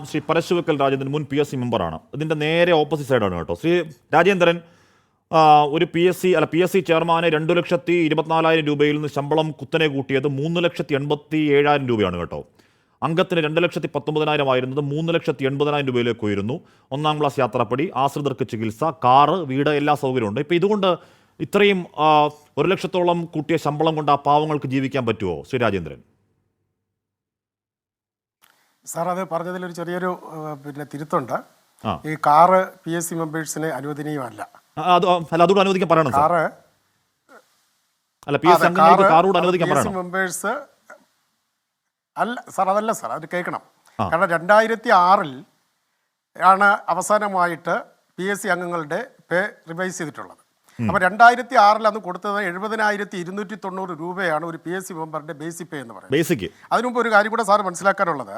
ശ്രീ പരശുവക്കൽ രാജേന്ദ്രൻ മുൻ PSC മെമ്പറാണ്. ഇതിൻ്റെ നേരെ ഓപ്പോസിറ്റ് സൈഡാണ് കേട്ടോ. ശ്രീ രാജേന്ദ്രൻ ഒരു PSC ചെയർമാനെ 2,24,000 രൂപയിൽ നിന്ന് ശമ്പളം കുത്തനെ കൂട്ടിയത് 3,87,000 രൂപയാണ് കേട്ടോ. അംഗത്തിന് 2,19,000 ആയിരുന്നത് 3,80,000 രൂപയിലേക്ക് ഉയരുന്നു. 1-ാം ക്ലാസ് യാത്രാപ്പടി, ആശ്രിതർക്ക് ചികിത്സ, കാറ്, വീട്, എല്ലാ സൗകര്യമുണ്ട്. ഇപ്പം ഇതുകൊണ്ട് ഇത്രയും 1 ലക്ഷത്തോളം കൂട്ടിയ ശമ്പളം കൊണ്ട് ആ പാവങ്ങൾക്ക് ജീവിക്കാൻ പറ്റുമോ ശ്രീ രാജേന്ദ്രൻ? സാർ, അത് പറഞ്ഞതിൽ ഒരു ചെറിയൊരു തിരുത്തുണ്ട്. ഈ കാറ് PSC മെമ്പേഴ്സിന് അനുവദനീയമല്ല. അതുകൂടെ അനുവദിക്കാൻ പറയണം കാറ് മെമ്പേഴ്സ് അല്ല സാർ, അതല്ല സാർ, അത് കേൾക്കണം. കാരണം 2006 ആണ് അവസാനമായിട്ട് PSC അംഗങ്ങളുടെ പേ റിവൈസ് ചെയ്തിട്ടുള്ളത്. അപ്പോൾ 2006 അന്ന് കൊടുത്തത് 70,290 രൂപയാണ് ഒരു PSC മെമ്പറിന്റെ ബേസിക് പേ എന്ന് പറയുന്നത്. അതിനുമുമ്പ് ഒരു കാര്യം കൂടെ സാർ മനസ്സിലാക്കാനുള്ളത്,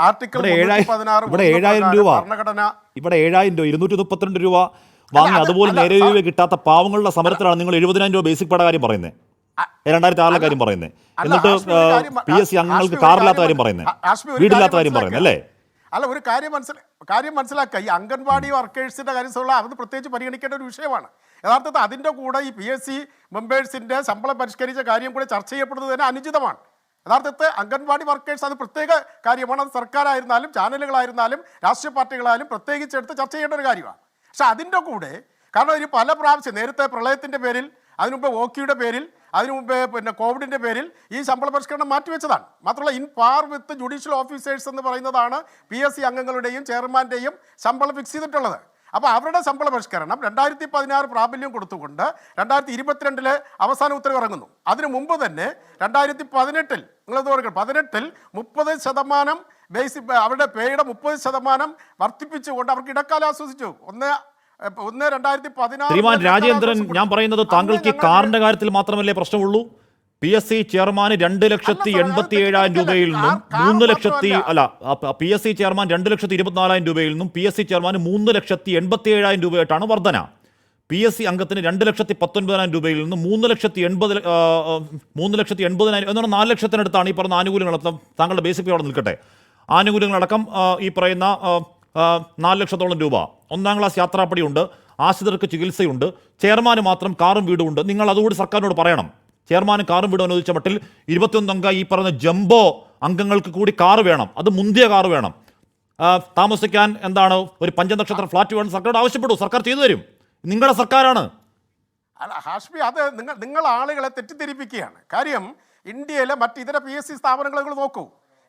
ആർട്ടിക്കിൾ 16 ഭരണഘടന ഇവിടെ 7,000 രൂപ 232 രൂപ വാങ്ങി അതുപോലെ നേരെ കിട്ടാത്ത പാവങ്ങളുടെ സമരത്തിലാണ് നിങ്ങൾ 70,000 രൂപ ബേസിക് പേയുടെ കാര്യം പറയുന്നത്, 2006 കാര്യം പറയുന്നത്. എന്നിട്ട് PSC അംഗങ്ങൾക്ക് കാറില്ലാത്ത കാര്യം പറയുന്നത്, വീടില്ലാത്ത കാര്യം പറയുന്നത് അല്ലേ? അല്ല, ഒരു കാര്യം മനസ്സിലാക്കുക. ഈ അംഗൻവാടി വർക്കേഴ്സിന്റെ കാര്യം അത് പ്രത്യേകിച്ച് പരിഗണിക്കേണ്ട ഒരു വിഷയമാണ്. യഥാർത്ഥത്തിൽ അതിൻ്റെ കൂടെ ഈ PSC മെമ്പേഴ്സിന്റെ ശമ്പളം പരിഷ്കരിച്ച കാര്യം കൂടെ ചർച്ച ചെയ്യപ്പെടുന്നത് തന്നെ അനുചിതമാണ്. യഥാർത്ഥത്തിൽ അംഗൻവാടി വർക്കേഴ്സ് അത് പ്രത്യേക കാര്യമാണ്. അത് സർക്കാരായിരുന്നാലും ചാനലുകളായിരുന്നാലും രാഷ്ട്രീയ പാർട്ടികളായാലും പ്രത്യേകിച്ചെടുത്ത് ചർച്ച ചെയ്യേണ്ട ഒരു കാര്യമാണ്. പക്ഷെ അതിൻ്റെ കൂടെ കാരണം ഒരു പല പ്രാവശ്യം നേരത്തെ പ്രളയത്തിൻ്റെ പേരിൽ, അതിനുമുമ്പ് ഓക്കിയുടെ പേരിൽ, അതിനുമുമ്പ് കോവിഡിൻ്റെ പേരിൽ ഈ ശമ്പള പരിഷ്കരണം മാറ്റിവെച്ചതാണ്. മാത്രമല്ല in par with judicial officers എന്ന് പറയുന്നതാണ് PSC അംഗങ്ങളുടെയും ചെയർമാൻ്റെയും ശമ്പളം ഫിക്സ് ചെയ്തിട്ടുള്ളത്. അപ്പോൾ അവരുടെ ശമ്പള പരിഷ്കരണം 2016 പ്രാബല്യം കൊടുത്തുകൊണ്ട് 2022 അവസാന ഉത്തരവ് ഇറങ്ങുന്നു. അതിനു മുമ്പ് തന്നെ 2018 നിങ്ങളത് ഓർക്കണം, 18 30% ബേസിക് അവരുടെ പേയുടെ 30% വർദ്ധിപ്പിച്ചുകൊണ്ട് അവർക്ക് ഇടക്കാലം ആശ്വസിച്ചു. 1/2016. രാജേന്ദ്രൻ, ഞാൻ പറയുന്നത് താങ്കൾക്ക് കാറിന്റെ കാര്യത്തിൽ മാത്രമല്ലേ പ്രശ്നമുള്ളൂ? PSC ചെയർമാന് 2,87,000 രൂപയിൽ നിന്നും 3,00,000 PSC ചെയർമാൻ 2,24,000 രൂപയിൽ നിന്നും PSC ചെയർമാന് 3,87,000 രൂപയായിട്ടാണ് വർധന. PSC അംഗത്തിന് 2,19,000 രൂപയിൽ നിന്ന് 3,80,000 എന്നാണ് 4 ലക്ഷത്തിനടുത്താണ് ഈ പറഞ്ഞ ആനുകൂല്യങ്ങളടക്കം. താങ്കളുടെ ബേസിക് പേ അവിടെ നിൽക്കട്ടെ, ആനുകൂല്യങ്ങളടക്കം ഈ പറയുന്ന 4 ലക്ഷത്തോളം രൂപ. 1-ാം ക്ലാസ് യാത്രാപ്പടിയുണ്ട്, ആശ്രിതർക്ക് ചികിത്സയുണ്ട്, ചെയർമാന് മാത്രം കാറും വീടും ഉണ്ട്. നിങ്ങൾ അതുകൂടി സർക്കാരിനോട് പറയണം. ചെയർമാന് കാറും വീടും അനുവദിച്ച മട്ടിൽ 21 അംഗ ഈ പറഞ്ഞ ജംബോ അംഗങ്ങൾക്ക് കൂടി കാറ് വേണം, അത് മുന്തിയ കാറ് വേണം. താമസിക്കാൻ ഒരു 5 നക്ഷത്ര ഫ്ലാറ്റ് വേണം സർക്കാരോട് ആവശ്യപ്പെട്ടു, സർക്കാർ ചെയ്തു തരും. നിങ്ങളുടെ സർക്കാരാണ്. അല്ല ഹാഷ്മി, അത് നിങ്ങൾ ആളുകളെ തെറ്റിദ്ധരിപ്പിക്കുകയാണ്. കാര്യം ഇന്ത്യയിലെ മറ്റിതര PSC സ്ഥാപനങ്ങൾ നിങ്ങൾ നോക്കൂ.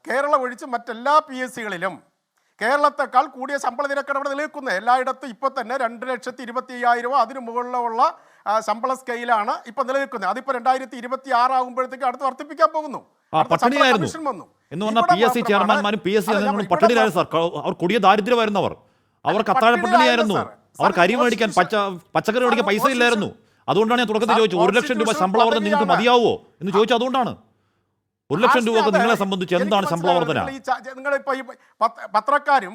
കേരളം ഒഴിച്ച് മറ്റെല്ലാ PSCകളിലും കേരളത്തെക്കാൾ കൂടിയ ശമ്പള നിരക്കാണ് അവിടെ നിലനിൽക്കുന്നത്. എല്ലായിടത്തും ഇപ്പോൾ തന്നെ 2,25,000 അതിന് മുകളിലുള്ള ശമ്പള സ്കെയിലാണ് ഇപ്പം നിലനിൽക്കുന്നത്. അതിപ്പോൾ 2026 ആകുമ്പോഴത്തേക്ക് അടുത്ത് വർദ്ധിപ്പിക്കാൻ പോകുന്നു. PSC ചെയർമാൻമാരും PSC അംഗങ്ങളും പട്ടിണിയിലായിരുന്നു സാർ. അവർ കൊടിയ ദാരിദ്ര്യമായിരുന്നവർ. അവർക്ക് അത്താഴ പട്ടിണിയായിരുന്നു. അവർക്ക് അരി മേടിക്കാൻ പച്ചക്കറി മേടിക്കാൻ പൈസ ഇല്ലായിരുന്നു. അതുകൊണ്ടാണ് ഞാൻ തുടക്കത്തിൽ ചോദിച്ചു, 1 ലക്ഷം രൂപ ശമ്പള വർധന നിങ്ങൾക്ക് മതിയാവോ എന്ന് ചോദിച്ചു. അതുകൊണ്ടാണ് 1 ലക്ഷം രൂപ നിങ്ങളെ സംബന്ധിച്ച് എന്താണ് ശമ്പള വർധന? നിങ്ങളിപ്പോൾ ഈ പത്രക്കാരും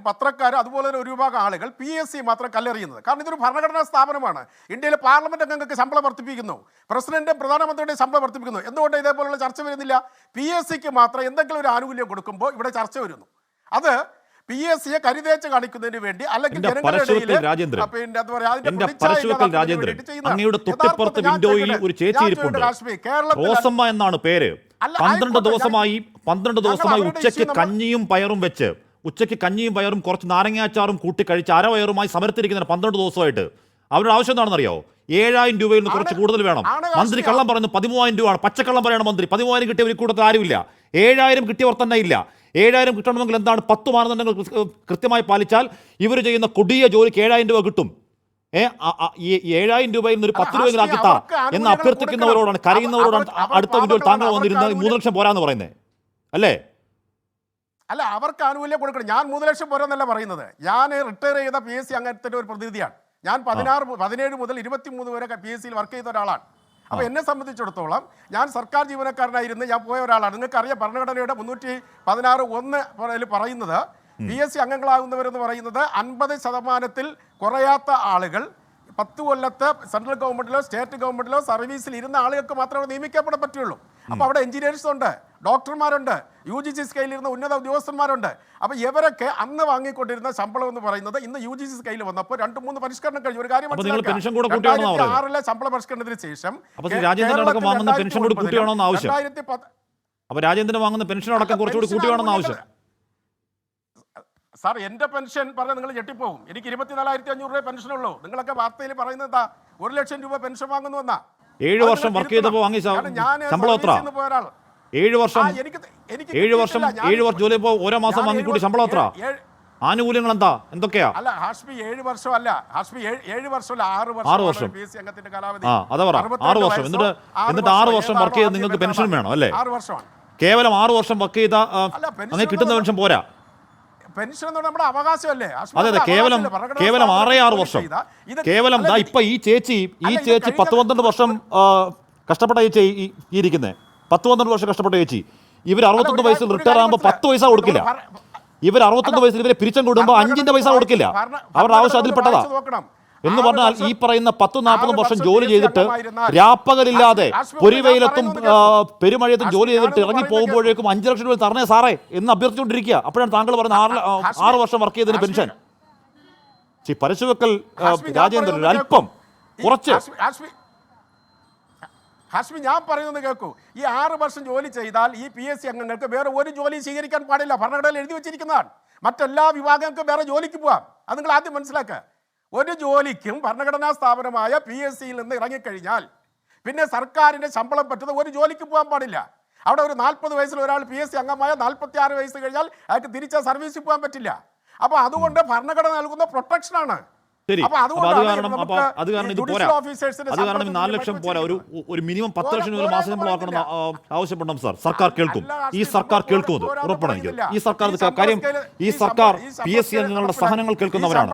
അതുപോലെ തന്നെ ഒരു വിഭാഗം ആളുകൾ PSC മാത്രം കല്ലെറിയുന്നത്. കാരണം ഇതൊരു ഭരണഘടനാ സ്ഥാപനമാണ്. ഇന്ത്യയിലെ പാർലമെന്റ് അംഗങ്ങൾക്ക് ശമ്പളം വർദ്ധിപ്പിക്കുന്നു, പ്രസിഡന്റും പ്രധാനമന്ത്രിയുടെയും ശമ്പളം വർദ്ധിപ്പിക്കുന്നു. എന്തുകൊണ്ട് ഇതേപോലുള്ള ചർച്ച വരുന്നില്ല? PSCക്ക് മാത്രം എന്തെങ്കിലും ഒരു ആനുകൂല്യം കൊടുക്കുമ്പോൾ ഇവിടെ ചർച്ച വരുന്നു. അത് PSCയെ കരുതേച്ച് കാണിക്കുന്നതിന് വേടി അല്ലെങ്കിൽ അങ്ങയുടെ തൊട്ടിപ്പുറത്ത് വിൻഡോയിൽ ഒരു ചേച്ചി ഇരിപ്പുണ്ട്, റോസമ്മ എന്നാണ് പേര്. 12 ദിവസമായി ഉച്ചയ്ക്ക് കഞ്ഞിയും പയറും കുറച്ച് നാരങ്ങാച്ചാറും കൂട്ടി കഴിച്ച് അരവയറുമായി സമരത്തിരിക്കുന്ന 12 ദിവസമായിട്ട്. അവരുടെ ആവശ്യം എന്താണെന്നറിയോ? 7,000 രൂപയിൽ നിന്ന് കുറച്ച് കൂടുതൽ വേണം. മന്ത്രി കള്ളം പറയുന്നു 13,000 രൂപയാണ്. പച്ചക്കള്ളം പറയണം മന്ത്രി. 13,000 കിട്ടിയവർ കൂട്ടത്തിൽ ആരുമില്ല. 7,000 കിട്ടിയവർ തന്നെ ഇല്ല. 7,000 കിട്ടണമെങ്കിൽ എന്താണ്? 10 മാനദണ്ഡങ്ങൾ കൃത്യമായി പാലിച്ചാൽ ഇവർ ചെയ്യുന്ന കൊടിയ ജോലിക്ക് 7,000 രൂപ കിട്ടും. 7,000 രൂപയിൽ നിന്ന് ഒരു 10 രൂപ ആക്കിത്താ എന്ന് അഭ്യർത്ഥിക്കുന്നവരോടാണ്, കരയുന്നവരോടാണ് അടുത്ത വീഡിയോയിൽ താങ്കൾ വന്നിരുന്നത് 3 ലക്ഷം പോരാന്ന് പറയുന്നത് അല്ലേ? അല്ല, അവർക്ക് ആനുകൂല്യം കൊടുക്കണം. ഞാൻ 3 ലക്ഷം പോരാന്നല്ല പറയുന്നത്. ഞാൻ റിട്ടയർ ചെയ്ത PSC അംഗത്തിന്റെ ഒരു പ്രതിനിധിയാണ്. ഞാൻ 17 മുതൽ 23 വരെ PSCയിൽ വർക്ക് ചെയ്ത ഒരാളാണ്. അപ്പോൾ എന്നെ സംബന്ധിച്ചിടത്തോളം ഞാൻ സർക്കാർ ജീവനക്കാരനായിരുന്നു, ഞാൻ പോയ ഒരാളാണ്. നിങ്ങൾക്കറിയാം, ഭരണഘടനയുടെ 316(1) പറയുന്നത് PSC അംഗങ്ങളാകുന്നവരെന്ന് പറയുന്നത് 50% കുറയാത്ത ആളുകൾ 10 കൊല്ലത്തെ സെൻട്രൽ ഗവൺമെന്റിലോ സ്റ്റേറ്റ് ഗവൺമെന്റിലോ സർവീസിൽ ഇരുന്ന ആളുകൾക്ക് മാത്രമേ നിയമിക്കപ്പെടാൻ പറ്റുള്ളൂ. അപ്പോൾ അവിടെ എഞ്ചിനീയേഴ്സ് ഉണ്ട്, ഡോക്ടർമാരുണ്ട്, UGC സ്കെയിലിൽ ഇരുന്ന ഉന്നത ഉദ്യോഗസ്ഥന്മാരുണ്ട്. അപ്പോൾ ഇവരൊക്കെ അന്ന് വാങ്ങിക്കൊണ്ടിരുന്ന ശമ്പളം എന്ന് പറയുന്നത് ഇന്ന് UGC സ്കെയിൽ വന്നപ്പോൾ 2-3 പരിഷ്കരണം കഴിഞ്ഞു. ഒരു കാര്യം 2006 ശമ്പള പരിഷ്കരണത്തിന് ശേഷം രാജേന്ദ്രൻ വാങ്ങുന്ന പെൻഷൻ അടക്കം കുറച്ചുകൂടി കൂട്ടി വേണമെന്ന് ആവശ്യം. സാർ, എന്റെ പെൻഷൻ പറഞ്ഞാൽ നിങ്ങൾ ഞെട്ടിപ്പോവും. എനിക്ക് 24,500 രൂപ പെൻഷനുള്ളൂ. നിങ്ങളൊക്കെ വാർത്തയിൽ പറയുന്നത് എന്താ 1 ലക്ഷം രൂപ പെൻഷൻ വാങ്ങുന്നു എന്നാ? 7 വർഷം വർക്ക് ചെയ്തപ്പോൾ വാങ്ങിയ ശമ്പളം എത്ര? 7 വർഷം 7 വർഷം ജോലി ചെയ്തപ്പോൾ ഓരോ മാസം വാങ്ങിക്കൂടി ശമ്പളം എത്ര? ആനുകൂല്യങ്ങൾ എന്തൊക്കെയാ? അല്ല ഹാഷ്മി, 7 വർഷം അല്ല ഹാഷ്മി, 7 വർഷമല്ല 6 വർഷം PSC അംഗത്തിന്റെ കാലാവധി. അതാ പറ 6 വർഷം. എന്നിട്ട് 6 വർഷം വർക്ക് ചെയ്ത് നിങ്ങൾക്ക് പെൻഷൻ വേണം അല്ലേ? 6 വർഷമാണ്. കേവലം 6 വർഷം വർക്ക് ചെയ്ത അങ്ങനെ കിട്ടുന്ന പെൻഷൻ പോരാ. പെൻഷൻ എന്ന് നമ്മുടെ അവകാശമല്ലേ? അതെ, കേവലം 6 വർഷം. കേവലം ഇപ്പൊ ഈ ചേച്ചി 10-12 വർഷം കഷ്ടപ്പെട്ട ചേച്ചി ഈ ഇരിക്കുന്നത് 10-12 വർഷം കഷ്ടപ്പെട്ട ചേച്ചി. ഇവർ 61 വയസ്സിൽ റിട്ടയർ ആകുമ്പോൾ 10 പൈസ കൊടുക്കില്ല. ഇവർ 61 വയസ്സിൽ ഇവരെ പിരിച്ചം കൂടുമ്പോൾ 5 പൈസ കൊടുക്കില്ല. അവരുടെ ആവശ്യം അതിൽപ്പെട്ടതാ. എന്ന് പറഞ്ഞാൽ ഈ പറയുന്ന 10-40 വർഷം ജോലി ചെയ്തിട്ട് രാപ്പകലില്ലാതെ പൊരിവെയിലത്തും പെരുമഴയത്തും ജോലി ചെയ്തിട്ട് ഇറങ്ങി പോകുമ്പോഴേക്കും 5 ലക്ഷം രൂപ തരണേ സാറേ എന്ന് അഭ്യർത്ഥിച്ചുകൊണ്ടിരിക്കുക. അപ്പോഴാണ് താങ്കൾ പറഞ്ഞ 6 വർഷം വർക്ക് ചെയ്തതിന് പെൻഷൻ. പരശുവെക്കൽ രാജേന്ദ്രൻ അല്പം കുറച്ച്. ഹാഷ്മി, ഞാൻ പറയുന്നത് കേൾക്കൂ. ഈ 6 വർഷം ജോലി ചെയ്താൽ ഈ PSC അംഗങ്ങൾക്ക് വേറെ ഒരു ജോലി സ്വീകരിക്കാൻ പാടില്ല. ഭരണഘടനയിൽ എഴുതി വെച്ചിരിക്കുന്നതാണ്. മറ്റെല്ലാ വിഭാഗങ്ങൾക്കും വേറെ ജോലിക്ക് പോകാം. അത് നിങ്ങൾ ആദ്യം മനസ്സിലാക്കുക. ഒരു ജോലിക്കും ഭരണഘടനാ സ്ഥാപനമായ PSCയിൽ നിന്ന് ഇറങ്ങിക്കഴിഞ്ഞാൽ പിന്നെ സർക്കാരിൻ്റെ ശമ്പളം പറ്റുന്ന ഒരു ജോലിക്ക് പോകാൻ പാടില്ല. അവിടെ ഒരു 40 വയസ്സിൽ ഒരാൾ PSC അംഗമായ 46 വയസ്സ് കഴിഞ്ഞാൽ അയാൾക്ക് തിരിച്ച സർവീസിൽ പോകാൻ പറ്റില്ല. അപ്പോൾ അതുകൊണ്ട് ഭരണഘടന നൽകുന്ന പ്രൊട്ടക്ഷനാണ്. അത് കാരണം 4 ലക്ഷം പോരാ. ഒരു മിനിമം 10 ലക്ഷം രൂപ മാസം ശമ്പളം ആക്കണം ആവശ്യപ്പെടണം സാർ. സർക്കാർ കേൾക്കും. ഈ സർക്കാർ കേൾക്കും. അത് ഉറപ്പാണ് എനിക്ക്. ഈ സർക്കാർ PSC അംഗങ്ങളുടെ സഹനങ്ങൾ കേൾക്കുന്നവരാണ്.